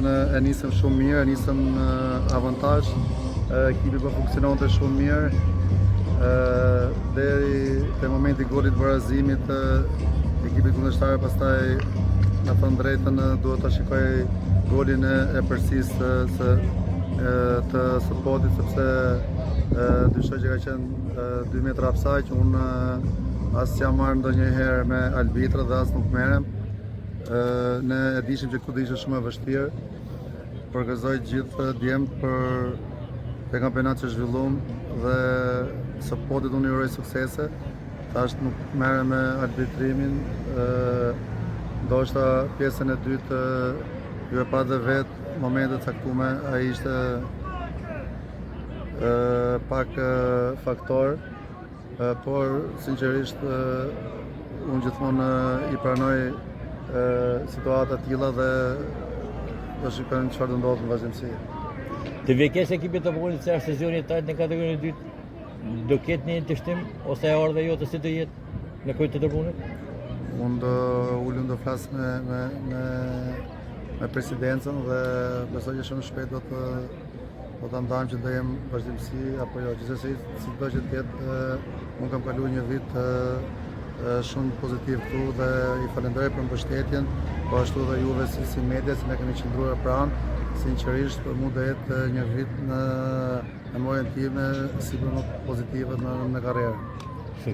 që e nisëm shumë mirë, e nisëm në avantazh, ekipi po funksiononte shumë mirë, deri te momenti i golit barazimit, ekipi kundërshtar pastaj na thon drejtën, duhet ta shikoj golin e përsisë të Sopotit, sepse dyshoj që ka qenë 2 metra offside, që unë as jam marrë ndonjëherë me arbitra dhe as nuk merrem. Ne e dishim që këtu ishte shumë e vështirë. Përgëzoj gjithë djemt për kampionat që zhvillum dhe Sopotit unë i uroj suksese. Tash nuk merrem me arbitrimin. Ndoshta pjesën e dytë ju e pa dhe vetë momentet caktume, ai ishte pak faktor, por sinqerisht unë gjithmonë i pranoj situata të tilla dhe do shikojmë çfarë do ndodhë në vazhdimsi. Të vjekesh ekipit të Volit se është sezioni i tretë në kategorinë e dytë, do ketë një të ose e ardha jote si të jetë në kujt të Tërbunit? Unë do ulem do flas me presidencën dhe besoj që shumë shpejt do ta ndajmë që do jem vazhdimsi apo jo. Gjithsesi, sido që të jetë, unë kam kaluar një vit shumë pozitiv këtu dhe i falenderoj për mbështetjen, po ashtu dhe juve si media, si ne kemi qëndruar pranë. Sinqerisht për mua do jetë një vit në memorien time si për më pozitive në karrierë.